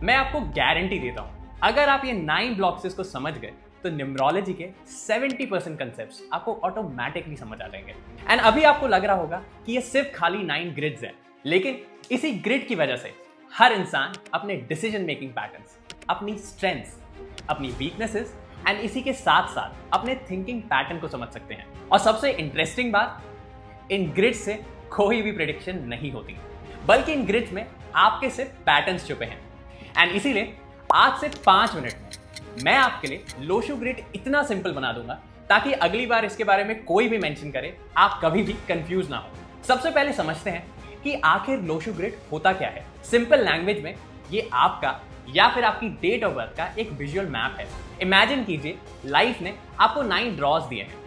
मैं आपको गारंटी देता हूं, अगर आप ये 9 ब्लॉक्स को समझ गए तो न्यूमरोलॉजी के 70% कंसेप्ट्स आपको ऑटोमेटिकली समझ आ जाएंगे। एंड अभी आपको लग रहा होगा कि ये सिर्फ खाली 9 ग्रिड्स हैं, लेकिन इसी ग्रिड की वजह से हर इंसान अपने डिसीजन मेकिंग पैटर्न्स, अपनी स्ट्रेंथ्स, अपनी वीकनेसेस एंड इसी के साथ साथ अपने थिंकिंग पैटर्न को समझ सकते हैं। और सबसे इंटरेस्टिंग बात, इन ग्रिड्स से कोई भी प्रेडिक्शन नहीं होती, बल्कि इन ग्रिड्स में आपके सिर्फ पैटर्न्स छुपे हैं। एंड इसीलिए आज से 5 मिनट में मैं आपके लिए लोशो ग्रिड इतना सिंपल बना दूंगा ताकि अगली बार इसके बारे में कोई भी मेंशन करे आप कभी भी कंफ्यूज ना हो। सबसे पहले समझते हैं कि आखिर लोशो ग्रिड होता क्या है। सिंपल लैंग्वेज में ये आपका या फिर आपकी डेट ऑफ बर्थ का एक विजुअल मैप है। इमेजिन कीजिए लाइफ ने आपको 9 ड्रॉज दिए हैं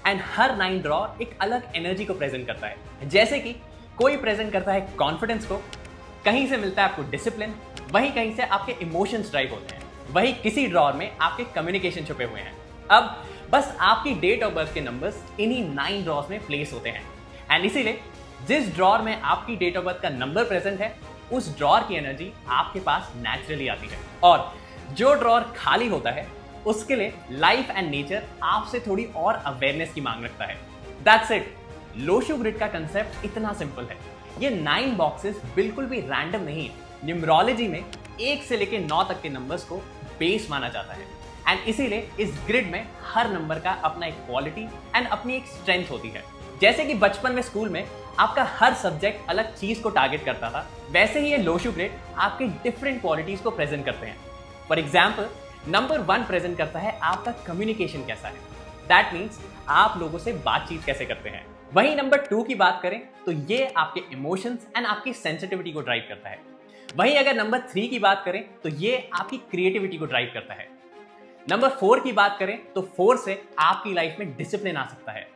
एंड हर 9 ड्रॉ एक अलग एनर्जी को प्रेजेंट करता है। जैसे कि कोई प्रेजेंट करता है कॉन्फिडेंस को, कहीं से मिलता है आपको डिसिप्लिन, वहीं कहीं से आपके इमोशंस ड्राइव होते हैं, वहीं किसी ड्रॉर में आपके कम्युनिकेशन छुपे हुए हैं। अब बस आपकी डेट ऑफ बर्थ के नंबर्स इन्हीं 9 ड्रॉर्स में प्लेस होते हैं। एंड इसीलिए जिस ड्रॉर में आपकी डेट ऑफ बर्थ का नंबर प्रेजेंट है उस ड्रॉर की एनर्जी आपके पास नेचुरली आती है, और जो ड्रॉर खाली होता है उसके लिए लाइफ एंड नेचर आपसे थोड़ी और अवेयरनेस की मांग रखता है। That's it. लोशो ग्रिड का कंसेप्ट इतना सिंपल है। ये 9 बॉक्सेस बिल्कुल भी रैंडम नहीं है। न्यूमरोलॉजी में 1 से लेकर 9 तक के नंबर्स को बेस माना जाता है एंड इसीलिए इस ग्रिड में हर नंबर का अपना एक क्वालिटी एंड अपनी एक स्ट्रेंथ होती है। जैसे कि बचपन में स्कूल में आपका हर सब्जेक्ट अलग चीज को टारगेट करता था, वैसे ही ये लोशो ग्रिड आपकी डिफरेंट क्वालिटीज को प्रेजेंट करते हैं। फॉर एग्जाम्पल, नंबर 1 प्रेजेंट करता है आपका कम्युनिकेशन कैसा है। दैट मीन्स आप लोगों से बातचीत कैसे करते हैं। वहीं नंबर 2 की बात करें तो ये आपके इमोशंस एंड आपकी सेंसिटिविटी को ड्राइव करता है। वहीं अगर नंबर 3 की बात करें तो ये आपकी क्रिएटिविटी को ड्राइव करता है। नंबर 4 की बात करें तो 4 से आपकी लाइफ में डिसिप्लिन आ सकता है।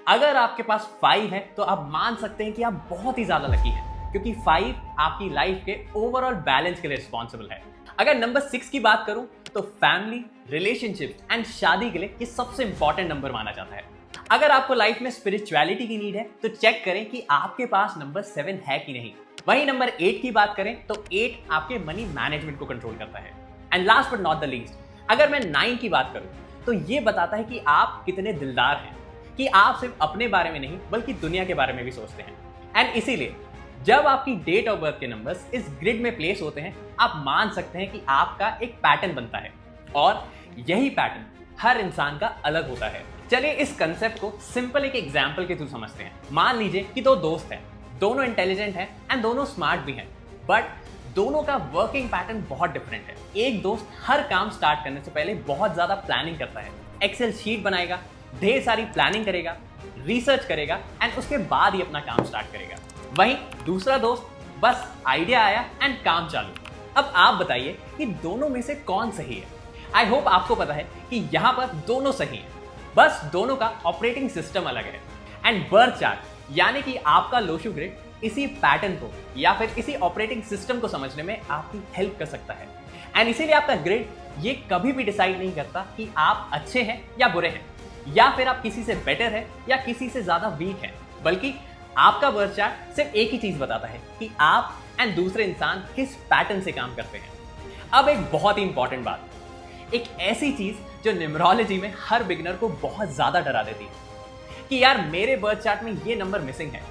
अगर आपके पास 5 है तो आप मान सकते हैं कि आप बहुत ही ज्यादा लकी हैं, क्योंकि 5 आपकी लाइफ के ओवरऑल बैलेंस के लिए रिस्पॉन्सिबल है। अगर नंबर 6 की बात करूं तो फैमिली, रिलेशनशिप एंड शादी के लिए ये सबसे इंपॉर्टेंट नंबर माना जाता है। अगर आपको लाइफ में स्पिरिचुअलिटी की नीड है तो चेक करें कि आपके पास नंबर 7 है कि नहीं। वहीं नंबर 8 की बात करें तो 8 आपके मनी मैनेजमेंट को कंट्रोल करता है। And last but not the least, अगर मैं 9 की बात करूं तो ये बताता है कि आप कितने दिलदार हैं, कि आप सिर्फ अपने बारे में नहीं बल्कि दुनिया के बारे में भी सोचते हैं। एंड इसीलिए जब आपकी डेट ऑफ बर्थ के नंबर्स इस ग्रिड में प्लेस होते हैं, आप मान सकते हैं कि आपका एक पैटर्न बनता है, और यही पैटर्न हर इंसान का अलग होता है। चलिए इस कंसेप्ट को सिंपल एक एग्जांपल के थ्रू समझते हैं। मान लीजिए कि 2 दोस्त हैं, दोनों इंटेलिजेंट हैं एंड दोनों स्मार्ट भी हैं, बट दोनों का वर्किंग पैटर्न बहुत डिफरेंट है। एक दोस्त हर काम स्टार्ट करने से पहले बहुत ज्यादा प्लानिंग करता है, एक्सेल शीट बनाएगा, ढेर सारी प्लानिंग करेगा, रिसर्च करेगा एंड उसके बाद ही अपना काम स्टार्ट करेगा। वहीं दूसरा दोस्त बस आइडिया आया एंड काम चालू। अब आप बताइए कि दोनों में से कौन सही है। आई होप आपको पता है कि यहाँ पर दोनों सही हैं, बस दोनों का ऑपरेटिंग सिस्टम अलग है। एंड बर्थ चार्ट यानी कि आपका लोशो ग्रिड इसी पैटर्न को या फिर इसी ऑपरेटिंग सिस्टम को समझने में आपकी हेल्प कर सकता है। एंड इसीलिए आपका ग्रिड ये कभी भी डिसाइड नहीं करता कि आप अच्छे हैं या बुरे हैं, या फिर आप किसी से बेटर है या किसी से ज्यादा वीक है, बल्कि आपका बर्थ चार्ट सिर्फ एक ही चीज बताता है कि आप एंड दूसरे इंसान किस पैटर्न से काम करते हैं। अब एक बहुत ही इंपॉर्टेंट बात, एक ऐसी चीज जो न्यूमरोलॉजी में हर बिगिनर को बहुत ज्यादा डरा देती है कि यार मेरे बर्थ चार्ट में ये नंबर मिसिंग है।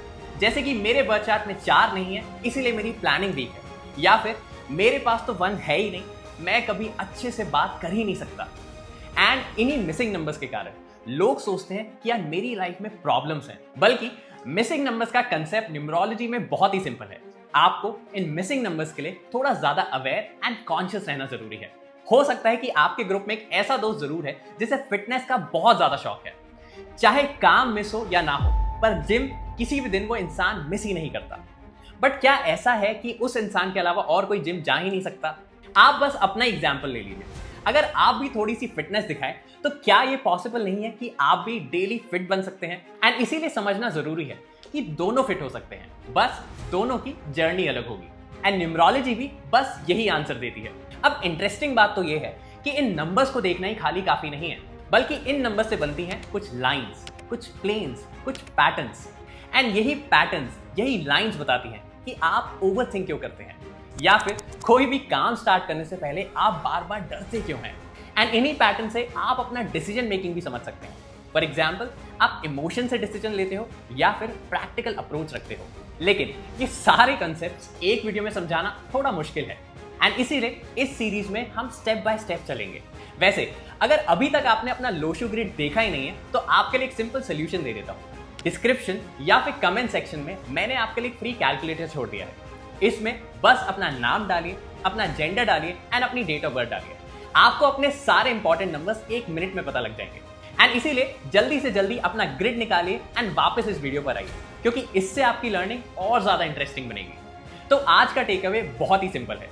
जैसे कि मेरे बर्थ चार्ट में 4 नहीं है इसीलिए मेरी प्लानिंग वीक है, या फिर मेरे पास तो 1 है ही नहीं, मैं कभी अच्छे से बात कर ही नहीं सकता। एंड इन्हीं मिसिंग नंबर्स के कारण लोग सोचते हैं कि यार मेरी लाइफ में प्रॉब्लम्स हैं, बल्कि मिसिंग नंबर्स का कंसेप्ट न्यूमरोलॉजी में बहुत ही सिंपल है। आपको इन मिसिंग नंबर्स के लिए थोड़ा ज्यादा अवेयर एंड कॉन्शियस रहना जरूरी है। हो सकता है कि आपके ग्रुप में एक ऐसा दोस्त जरूर है जिसे फिटनेस का बहुत ज्यादा शौक है, चाहे काम मिस हो या ना हो, पर जिम किसी भी दिन वो इंसान मिस ही नहीं करता। बट क्या ऐसा है कि उस इंसान के अलावा और कोई जिम जा ही नहीं सकता? आप बस अपना एग्जाम्पल ले लीजिए। अगर आप भी थोड़ी सी फिटनेस दिखाएं तो क्या ये पॉसिबल नहीं है कि आप भी डेली फिट बन सकते हैं? एंड इसीलिए समझना जरूरी है कि दोनों फिट हो सकते हैं, बस दोनों की जर्नी अलग होगी। एंड न्यूमरोलॉजी भी बस यही आंसर देती है। अब इंटरेस्टिंग बात तो ये है कि इन नंबर्स को देखना ही खाली काफी नहीं है, बल्कि इन नंबर्स से बनती हैं कुछ लाइंस, कुछ प्लेन्स, कुछ पैटर्न्स। एंड यही पैटर्न्स, यही लाइंस बताती हैं कि आप ओवरथिंक क्यों करते हैं, या फिर कोई भी काम स्टार्ट करने से पहले आप बार बार डरते क्यों हैं। एंड इन्हीं पैटर्न से आप अपना डिसीजन मेकिंग भी समझ सकते हैं। फॉर एग्जाम्पल, आप इमोशन से डिसीजन लेते हो या फिर प्रैक्टिकल अप्रोच रखते हो। लेकिन ये सारे कंसेप्ट एक वीडियो में समझाना थोड़ा मुश्किल है, एंड इसीलिए इस सीरीज में हम स्टेप बाय स्टेप चलेंगे। वैसे अगर अभी तक आपने अपना लोशो ग्रिड देखा ही नहीं है तो आपके लिए एक सिंपल सोल्यूशन दे देता हूँ। डिस्क्रिप्शन या फिर कमेंट सेक्शन में मैंने आपके लिए फ्री कैलकुलेटर छोड़ दिया है। इसमें बस अपना नाम डालिए, अपना जेंडर डालिए एंड अपनी डेट ऑफ बर्थ डालिए। आपको अपने सारे इंपॉर्टेंट नंबर्स 1 मिनट में पता लग जाएंगे। एंड इसीलिए जल्दी से जल्दी अपना ग्रिड निकालिए एंड वापस इस वीडियो पर आइए, क्योंकि इससे आपकी लर्निंग और ज्यादा इंटरेस्टिंग बनेगी। तो आज का टेक अवे बहुत ही सिंपल है।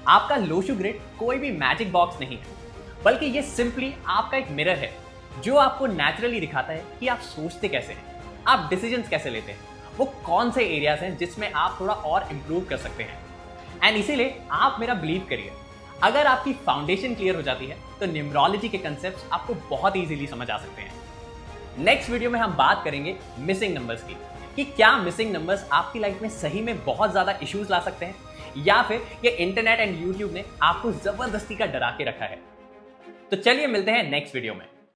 आपका लोशो ग्रिड कोई भी मैजिक बॉक्स नहीं है, बल्कि ये सिंपली आपका एक मिरर है जो आपको नेचुरली दिखाता है कि आप सोचते कैसे हैं, आप डिसीजंस कैसे लेते हैं, वो कौन से एरियाज हैं जिसमें आप थोड़ा और इंप्रूव कर सकते हैं। एंड इसीलिए आप मेरा बिलीव करिए, अगर आपकी फाउंडेशन क्लियर हो जाती है तो न्यूमरोलॉजी के कंसेप्ट्स आपको बहुत इजीली समझ आ सकते हैं। नेक्स्ट वीडियो में हम बात करेंगे मिसिंग नंबर्स की, कि क्या मिसिंग नंबर्स आपकी लाइफ में सही में बहुत ज्यादा इश्यूज ला सकते हैं या फिर ये इंटरनेट एंड यूट्यूब ने आपको जबरदस्ती का डरा के रखा है। तो चलिए मिलते हैं नेक्स्ट वीडियो में।